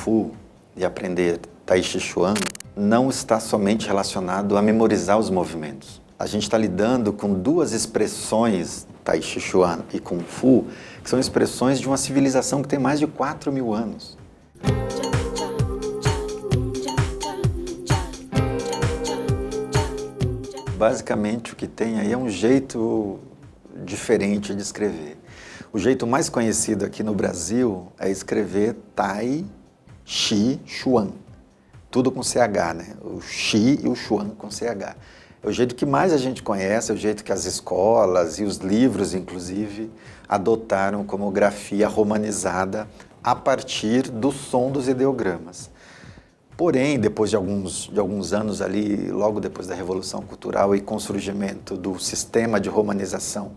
Fu e aprender Tai Chi Chuan não está somente relacionado a memorizar os movimentos. A gente está lidando com duas expressões, Tai Chi Chuan e Kung Fu, que são expressões de uma civilização que tem mais de 4.000 anos. Basicamente, o que tem aí é um jeito diferente de escrever. O jeito mais conhecido aqui no Brasil é escrever Tai Chi Chuan. Tudo com CH, né? O Chi e o Chuan com CH. É o jeito que mais a gente conhece, é o jeito que as escolas e os livros, inclusive, adotaram como grafia romanizada a partir do som dos ideogramas. Porém, depois de alguns anos ali, logo depois da Revolução Cultural e com o surgimento do sistema de romanização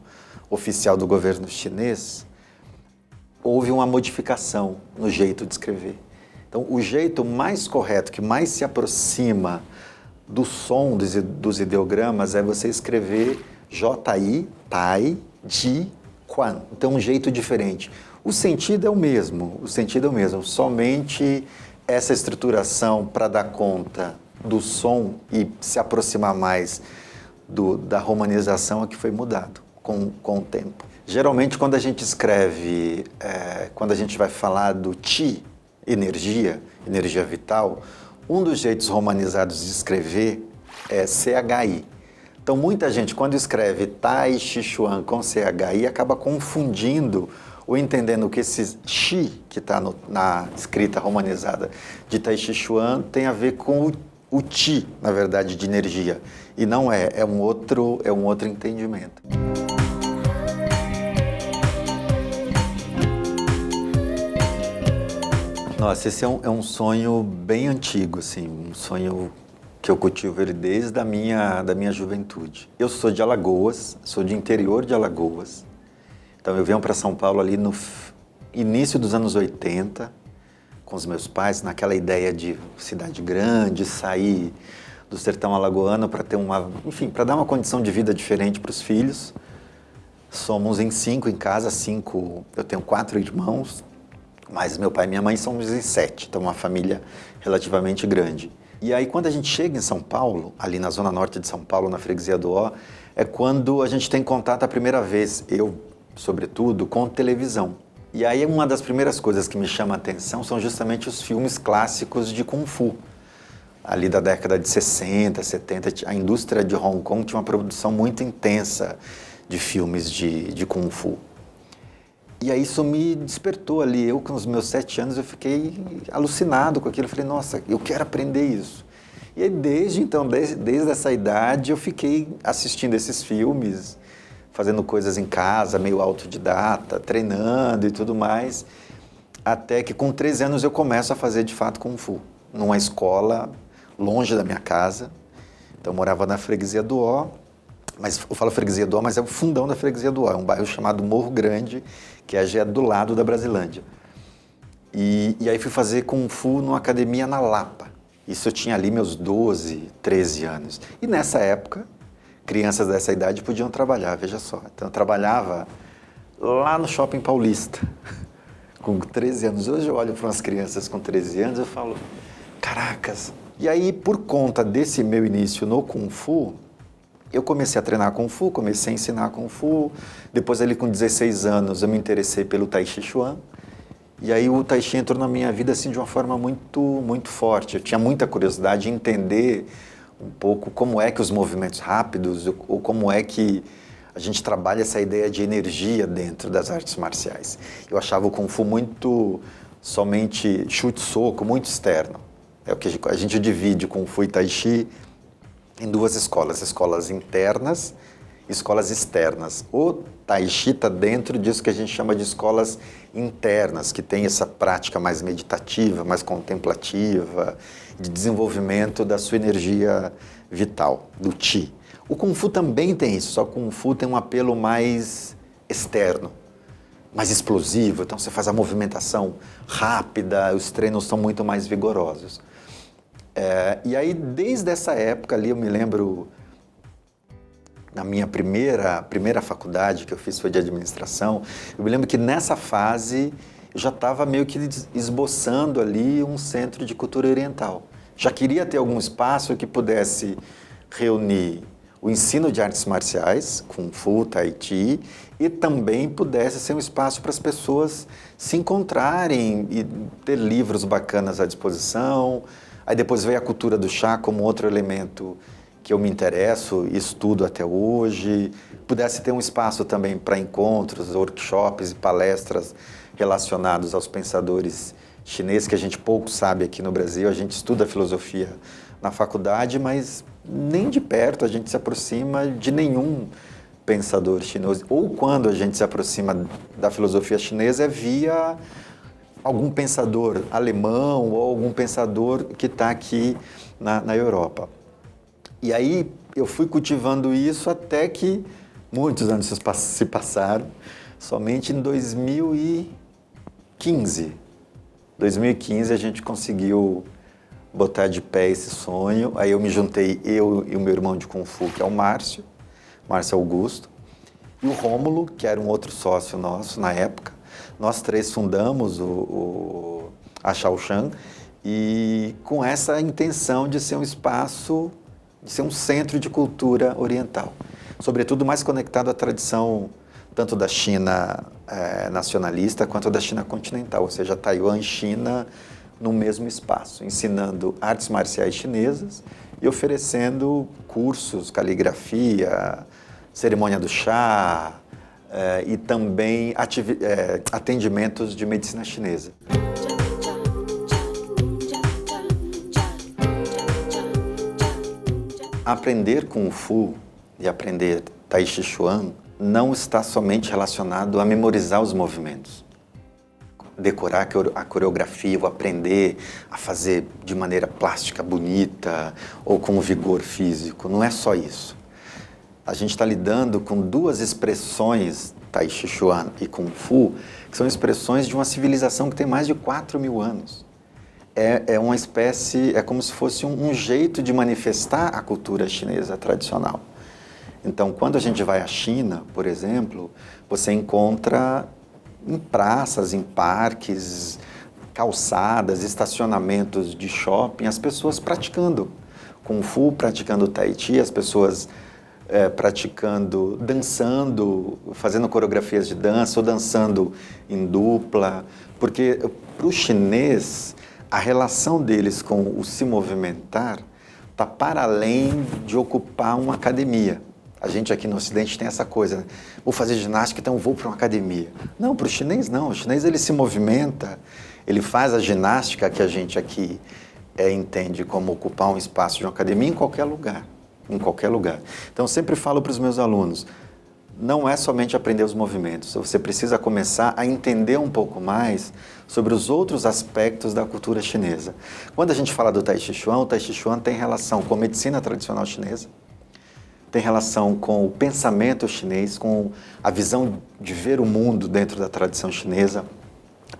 oficial do governo chinês, houve uma modificação no jeito de escrever. Então, o jeito mais correto, que mais se aproxima do som dos ideogramas é você escrever J-I, Tai, Ji, Quan. Então, um jeito diferente. O sentido é o mesmo, somente essa estruturação para dar conta do som e se aproximar mais da romanização é que foi mudado com o tempo. Geralmente, quando a gente escreve, quando a gente vai falar do Qi, energia vital, um dos jeitos romanizados de escrever é CHI. Então, muita gente, quando escreve Tai Chi Chuan com CHI, acaba confundindo ou entendendo que esse Chi, que está na escrita romanizada de Tai Chi Chuan, tem a ver com o Qi, na verdade, de energia. E não é um outro entendimento. Nossa, esse é um sonho bem antigo, assim, um sonho que eu cultivo ele desde da minha juventude. Eu sou de Alagoas, sou de interior de Alagoas. Então eu venho para São Paulo ali no início dos anos 80, com os meus pais, naquela ideia de cidade grande, sair do sertão alagoano para ter para dar uma condição de vida diferente para os filhos. Somos em 5 em casa, eu tenho 4 irmãos, mas meu pai e minha mãe somos em 7, então uma família relativamente grande. E aí quando a gente chega em São Paulo, ali na zona norte de São Paulo, na freguesia do Ó, é quando a gente tem contato a primeira vez, sobretudo, com televisão. E aí uma das primeiras coisas que me chama a atenção são justamente os filmes clássicos de Kung Fu. Ali da década de 60, 70, a indústria de Hong Kong tinha uma produção muito intensa de filmes de Kung Fu. E aí isso me despertou ali. Eu, com os meus 7 anos, eu fiquei alucinado com aquilo. Eu falei, nossa, eu quero aprender isso. E aí desde essa idade, eu fiquei assistindo esses filmes, fazendo coisas em casa, meio autodidata, treinando e tudo mais, até que com 13 anos eu começo a fazer de fato Kung Fu, numa escola longe da minha casa. Então eu morava na freguesia do Ó, mas eu falo freguesia do Ó, mas é o fundão da freguesia do Ó, é um bairro chamado Morro Grande, que é do lado da Brasilândia. E aí fui fazer Kung Fu numa academia na Lapa. Isso eu tinha ali meus 12, 13 anos. E nessa época, crianças dessa idade podiam trabalhar, veja só. Então eu trabalhava lá no Shopping Paulista, com 13 anos. Hoje eu olho para umas crianças com 13 anos e falo, caracas. E aí, por conta desse meu início no Kung Fu, eu comecei a treinar Kung Fu, comecei a ensinar Kung Fu. Depois, ali com 16 anos, eu me interessei pelo Tai Chi Chuan. E aí o Tai Chi entrou na minha vida assim, de uma forma muito, muito forte. Eu tinha muita curiosidade de entender um pouco como é que os movimentos rápidos, ou como é que a gente trabalha essa ideia de energia dentro das artes marciais. Eu achava o Kung Fu muito somente chute-soco, muito externo. É o que a gente divide Kung Fu e Tai Chi em 2 escolas internas e escolas externas. O Tai Chi está dentro disso que a gente chama de escolas internas, que tem essa prática mais meditativa, mais contemplativa, de desenvolvimento da sua energia vital, do Qi. O Kung Fu também tem isso, só que o Kung Fu tem um apelo mais externo, mais explosivo, então você faz a movimentação rápida, os treinos são muito mais vigorosos. E aí, desde essa época ali, eu me lembro, na minha primeira faculdade que eu fiz foi de administração, eu me lembro que nessa fase eu já estava meio que esboçando ali um centro de cultura oriental. Já queria ter algum espaço que pudesse reunir o ensino de artes marciais, Kung Fu, Tai Chi, e também pudesse ser um espaço para as pessoas se encontrarem e ter livros bacanas à disposição. Aí depois veio a cultura do chá como outro elemento que eu me interesso e estudo até hoje. Pudesse ter um espaço também para encontros, workshops e palestras relacionados aos pensadores chineses, que a gente pouco sabe aqui no Brasil. A gente estuda filosofia na faculdade, mas nem de perto a gente se aproxima de nenhum pensador chinês. Ou quando a gente se aproxima da filosofia chinesa é via algum pensador alemão ou algum pensador que está aqui na Europa. E aí eu fui cultivando isso até que muitos anos se passaram. Somente em 2015 a gente conseguiu botar de pé esse sonho. Aí eu me juntei, eu e o meu irmão de Kung Fu, que é o Márcio Augusto, e o Rômulo, que era um outro sócio nosso na época. Nós três fundamos a Shaoshan, e com essa intenção de ser um espaço, de ser um centro de cultura oriental, sobretudo mais conectado à tradição tanto da China nacionalista quanto da China continental, ou seja, Taiwan e China no mesmo espaço, ensinando artes marciais chinesas e oferecendo cursos, caligrafia, cerimônia do chá e também atendimentos de medicina chinesa. Aprender Kung Fu e aprender Tai Chi Chuan não está somente relacionado a memorizar os movimentos, decorar a coreografia, ou aprender a fazer de maneira plástica, bonita ou com vigor físico. Não é só isso. A gente está lidando com duas expressões, Tai Chi Chuan e Kung Fu, que são expressões de uma civilização que tem mais de 4.000 anos. É uma espécie, é como se fosse um jeito de manifestar a cultura chinesa tradicional. Então, quando a gente vai à China, por exemplo, você encontra em praças, em parques, calçadas, estacionamentos de shopping, as pessoas praticando Kung Fu, praticando Tai Chi, as pessoas praticando, dançando, fazendo coreografias de dança ou dançando em dupla, porque para o chinês a relação deles com o se movimentar está para além de ocupar uma academia. A gente aqui no Ocidente tem essa coisa, né? Vou fazer ginástica, então vou para uma academia. Não, para o chinês não. O chinês ele se movimenta, ele faz a ginástica que a gente aqui entende como ocupar um espaço de uma academia em qualquer lugar. Em qualquer lugar. Então, eu sempre falo para os meus alunos, não é somente aprender os movimentos, você precisa começar a entender um pouco mais sobre os outros aspectos da cultura chinesa. Quando a gente fala do Tai Chi Chuan, o Tai Chi Chuan tem relação com a medicina tradicional chinesa, tem relação com o pensamento chinês, com a visão de ver o mundo dentro da tradição chinesa,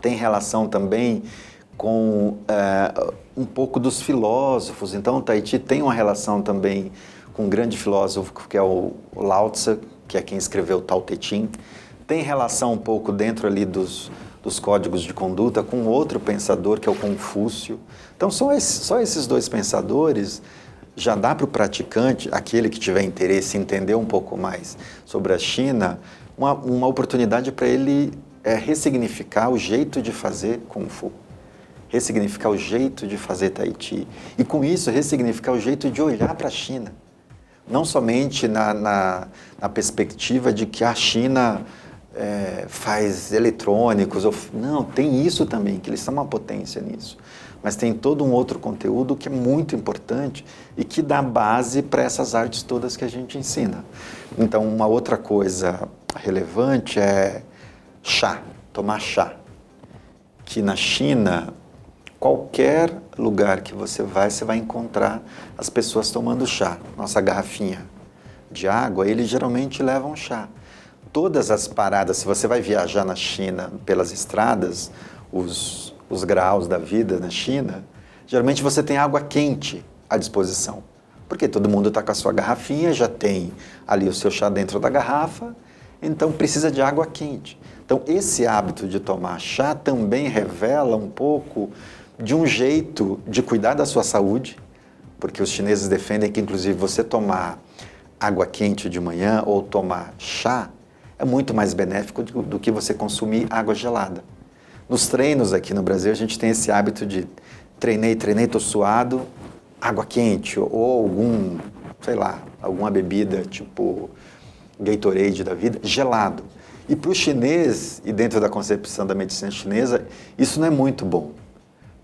tem relação também com um pouco dos filósofos. Então, o Tai Chi tem uma relação também com um grande filósofo que é o Lao Tse, que é quem escreveu o Tao Te Ching. Tem relação um pouco dentro ali dos códigos de conduta com outro pensador que é o Confúcio. Então, só esses dois pensadores já dá para o praticante, aquele que tiver interesse em entender um pouco mais sobre a China, uma oportunidade para ele ressignificar o jeito de fazer Kung Fu, ressignificar o jeito de fazer Tai Chi e, com isso, ressignificar o jeito de olhar para a China. Não somente na perspectiva de que a China faz eletrônicos, não, tem isso também, que eles são uma potência nisso. Mas tem todo um outro conteúdo que é muito importante e que dá base para essas artes todas que a gente ensina. Então, uma outra coisa relevante é chá, tomar chá. Que na China, qualquer lugar que você vai encontrar as pessoas tomando chá. Nossa garrafinha de água, eles geralmente levam chá. Todas as paradas, se você vai viajar na China pelas estradas, os graus da vida na China, geralmente você tem água quente à disposição. Porque todo mundo está com a sua garrafinha, já tem ali o seu chá dentro da garrafa então precisa de água quente. Então esse hábito de tomar chá também revela um pouco de um jeito de cuidar da sua saúde, porque os chineses defendem que inclusive você tomar água quente de manhã ou tomar chá é muito mais benéfico do que você consumir água gelada. Nos treinos aqui no Brasil a gente tem esse hábito de treinei, tô suado, água quente ou algum, sei lá, alguma bebida tipo Gatorade da vida, gelado. E para o chinês, e dentro da concepção da medicina chinesa, isso não é muito bom.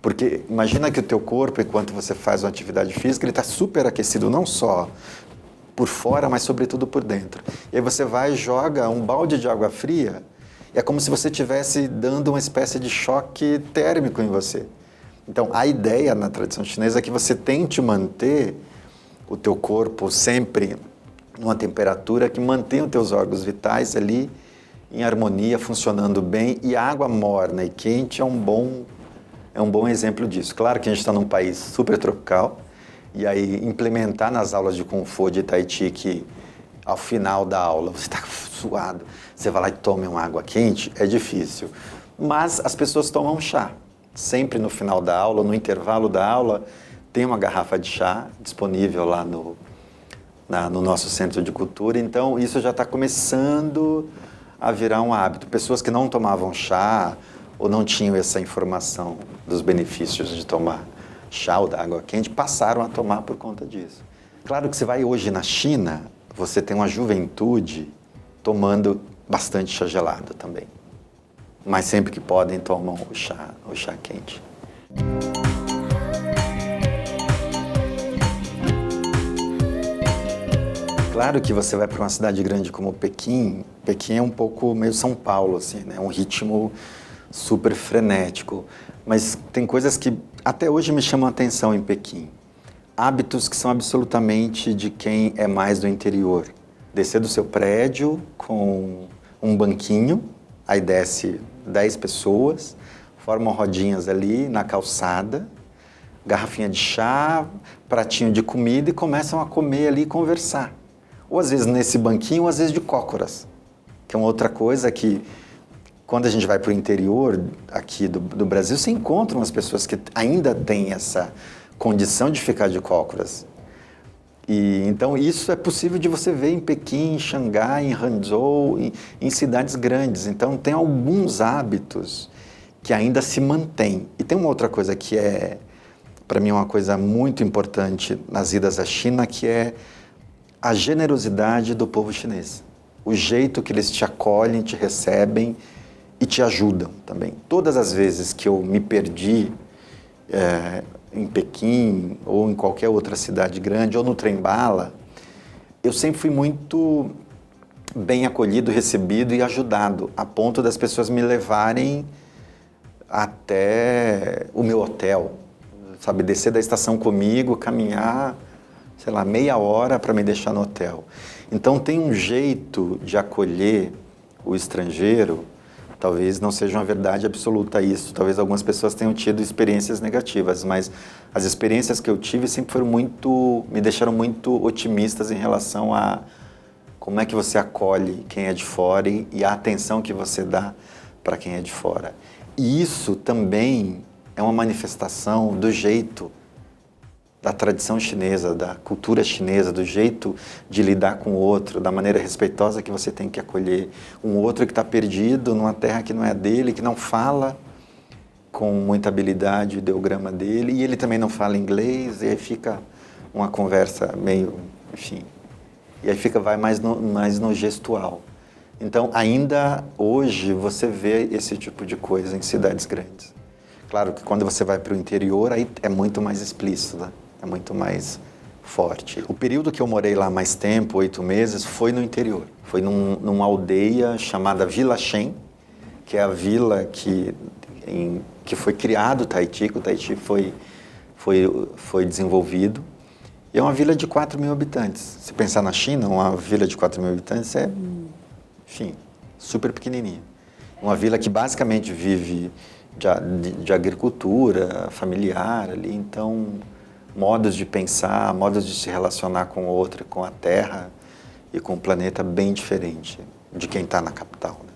Porque imagina que o teu corpo, enquanto você faz uma atividade física, ele está super aquecido, não só por fora, mas sobretudo por dentro. E aí você vai e joga um balde de água fria, e é como se você estivesse dando uma espécie de choque térmico em você. Então, a ideia na tradição chinesa é que você tente manter o teu corpo sempre numa temperatura que mantenha os teus órgãos vitais ali em harmonia, funcionando bem, e a água morna e quente é um bom exemplo disso. Claro que a gente está num país super tropical, e aí implementar nas aulas de Kung Fu de Tai Chi que ao final da aula você está suado, você vai lá e toma uma água quente, é difícil. Mas as pessoas tomam chá. Sempre no final da aula, no intervalo da aula, tem uma garrafa de chá disponível lá no nosso centro de cultura. Então isso já está começando a virar um hábito. Pessoas que não tomavam chá ou não tinham essa informação dos benefícios de tomar chá ou da água quente, passaram a tomar por conta disso. Claro que você vai hoje na China, você tem uma juventude tomando bastante chá gelado também. Mas sempre que podem tomam o chá quente. Claro que você vai para uma cidade grande como Pequim. Pequim é um pouco meio São Paulo, assim, né? Um ritmo super frenético. Mas tem coisas que até hoje me chamam a atenção em Pequim. Hábitos que são absolutamente de quem é mais do interior. Descer do seu prédio com um banquinho, aí desce 10 pessoas, formam rodinhas ali na calçada, garrafinha de chá, pratinho de comida e começam a comer ali e conversar. Ou às vezes nesse banquinho, ou às vezes de cócoras, que é uma outra coisa que, quando a gente vai para o interior aqui do Brasil, você encontra umas pessoas que ainda têm essa condição de ficar de cócoras. E então isso é possível de você ver em Pequim, em Xangai, em Hangzhou, em cidades grandes. Então tem alguns hábitos que ainda se mantêm. E tem uma outra coisa que é, para mim, uma coisa muito importante nas idas à China, que é a generosidade do povo chinês. O jeito que eles te acolhem, te recebem e te ajudam também. Todas as vezes que eu me perdi em Pequim ou em qualquer outra cidade grande ou no trem-bala, eu sempre fui muito bem acolhido, recebido e ajudado, a ponto das pessoas me levarem até o meu hotel, sabe, descer da estação comigo, caminhar, sei lá, meia hora para me deixar no hotel. Então tem um jeito de acolher o estrangeiro. Talvez não seja uma verdade absoluta isso, talvez algumas pessoas tenham tido experiências negativas, mas as experiências que eu tive sempre foram me deixaram muito otimistas em relação a como é que você acolhe quem é de fora e a atenção que você dá para quem é de fora. E isso também é uma manifestação do jeito da tradição chinesa, da cultura chinesa, do jeito de lidar com o outro, da maneira respeitosa que você tem que acolher um outro que está perdido numa terra que não é dele, que não fala com muita habilidade o ideograma dele, e ele também não fala inglês, e aí fica uma conversa meio, enfim, e aí vai mais no gestual. Então, ainda hoje, você vê esse tipo de coisa em cidades grandes. Claro que quando você vai para o interior, aí é muito mais explícito, né? É muito mais forte. O período que eu morei lá mais tempo, 8 meses, foi no interior. Foi numa aldeia chamada Vila Shen, que é a vila que foi criado o Tai Chi, que o Tai Chi foi desenvolvido. E é uma vila de 4 mil habitantes. Se pensar na China, uma vila de 4 mil habitantes é, enfim, super pequenininha. Uma vila que basicamente vive de agricultura familiar ali, então modos de pensar, modos de se relacionar com o outro, com a terra e com o planeta bem diferente. de quem está na capital.